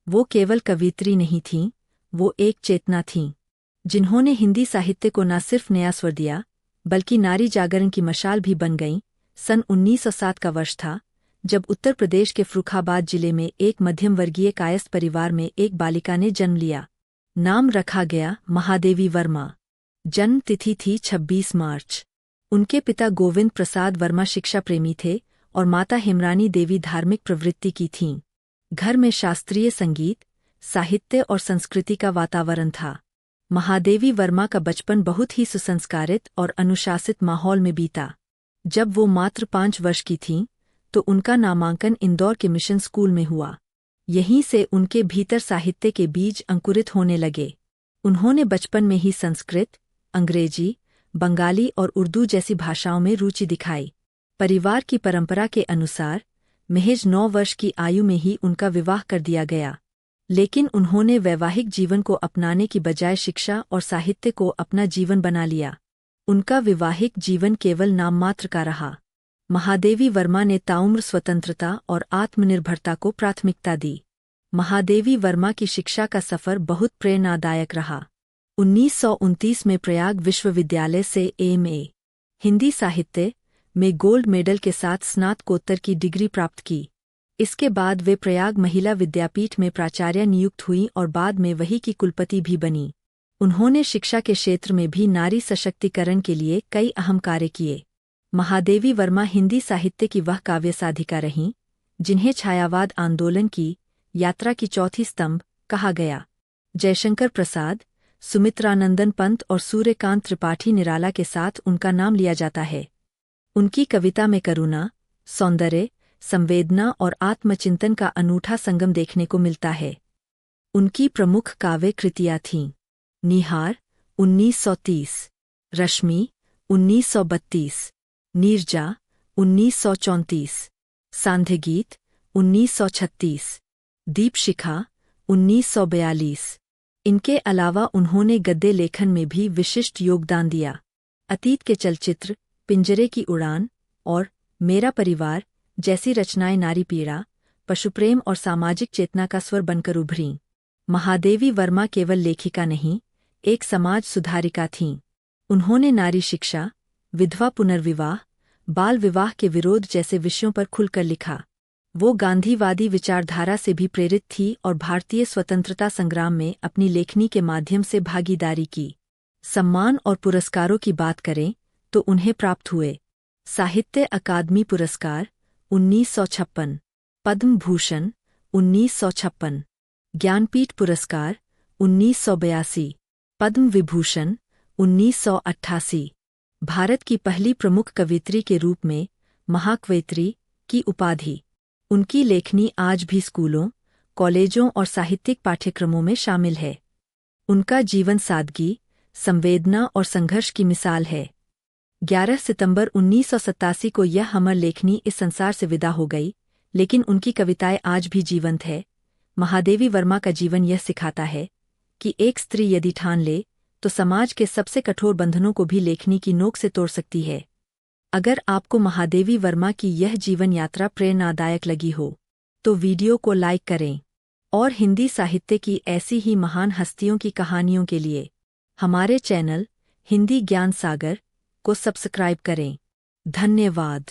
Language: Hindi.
वो केवल कवियत्री नहीं थीं, वो एक चेतना थीं, जिन्होंने हिंदी साहित्य को न सिर्फ नया स्वर दिया, बल्कि नारी जागरण की मशाल भी बन गईं। सन 1907 का वर्ष था, जब उत्तर प्रदेश के फर्रुखाबाद जिले में एक मध्यम वर्गीय कायस्थ परिवार में एक बालिका ने जन्म लिया। नाम रखा गया महादेवी वर्मा। जन्म तिथि थी 26 मार्च। उनके पिता गोविंद प्रसाद वर्मा शिक्षा प्रेमी थे और माता हेमरानी देवी धार्मिक प्रवृत्ति की थीं। घर में शास्त्रीय संगीत, साहित्य और संस्कृति का वातावरण था। महादेवी वर्मा का बचपन बहुत ही सुसंस्कारित और अनुशासित माहौल में बीता। जब वो मात्र 5 वर्ष की थीं, तो उनका नामांकन इंदौर के मिशन स्कूल में हुआ। यहीं से उनके भीतर साहित्य के बीज अंकुरित होने लगे। उन्होंने बचपन में ही संस्कृत, अंग्रेजी, बंगाली और उर्दू जैसी भाषाओं में रुचि दिखाई। परिवार की परंपरा के अनुसार महज 9 वर्ष की आयु में ही उनका विवाह कर दिया गया, लेकिन उन्होंने वैवाहिक जीवन को अपनाने की बजाय शिक्षा और साहित्य को अपना जीवन बना लिया। उनका वैवाहिक जीवन केवल नाममात्र का रहा। महादेवी वर्मा ने ताउम्र स्वतंत्रता और आत्मनिर्भरता को प्राथमिकता दी। महादेवी वर्मा की शिक्षा का सफर बहुत प्रेरणादायक रहा। 1929 में प्रयाग विश्वविद्यालय से एम.ए. हिंदी साहित्य में गोल्ड मेडल के साथ स्नातकोत्तर की डिग्री प्राप्त की। इसके बाद वे प्रयाग महिला विद्यापीठ में प्राचार्य नियुक्त हुईं और बाद में वही की कुलपति भी बनी। उन्होंने शिक्षा के क्षेत्र में भी नारी सशक्तिकरण के लिए कई अहम कार्य किए। महादेवी वर्मा हिंदी साहित्य की वह काव्य साधिका रहीं, जिन्हें छायावाद आंदोलन की यात्रा की चौथी स्तंभ कहा गया। जयशंकर प्रसाद, सुमित्रानंदन पंत और सूर्यकांत त्रिपाठी निराला के साथ उनका नाम लिया जाता है। उनकी कविता में करुणा, सौंदर्य, संवेदना और आत्मचिंतन का अनूठा संगम देखने को मिलता है। उनकी प्रमुख काव्य कृतियाँ थीं निहार 1930, रश्मि 1932, नीरजा 1934, सांध्यगीत 1936, दीपशिखा 1942। इनके अलावा उन्होंने गद्य लेखन में भी विशिष्ट योगदान दिया। अतीत के चलचित्र पिंजरे की उड़ान और मेरा परिवार जैसी रचनाएं नारी पीड़ा, पशुप्रेम और सामाजिक चेतना का स्वर बनकर उभरीं। महादेवी वर्मा केवल लेखिका नहीं, एक समाज सुधारिका थीं। उन्होंने नारी शिक्षा, विधवा पुनर्विवाह, बाल विवाह के विरोध जैसे विषयों पर खुलकर लिखा। वो गांधीवादी विचारधारा से भी प्रेरित थी और भारतीय स्वतंत्रता संग्राम में अपनी लेखनी के माध्यम से भागीदारी की। सम्मान और पुरस्कारों की बात करें तो उन्हें प्राप्त हुए साहित्य अकादमी पुरस्कार 1956, पद्म भूषण 1956, ज्ञानपीठ पुरस्कार 1982, पद्म विभूषण 1988। भारत की पहली प्रमुख कवियत्री के रूप में महाकवयित्री की उपाधि। उनकी लेखनी आज भी स्कूलों, कॉलेजों और साहित्यिक पाठ्यक्रमों में शामिल है। उनका जीवन सादगी, संवेदना और संघर्ष की मिसाल है। 11 सितंबर 1987 को यह अमर लेखनी इस संसार से विदा हो गई, लेकिन उनकी कविताएं आज भी जीवंत है। महादेवी वर्मा का जीवन यह सिखाता है कि एक स्त्री यदि ठान ले तो समाज के सबसे कठोर बंधनों को भी लेखनी की नोक से तोड़ सकती है। अगर आपको महादेवी वर्मा की यह जीवन यात्रा प्रेरणादायक लगी हो, तो वीडियो को लाइक करें और हिंदी साहित्य की ऐसी ही महान हस्तियों की कहानियों के लिए हमारे चैनल हिंदी ज्ञान सागर को सब्सक्राइब करें। धन्यवाद।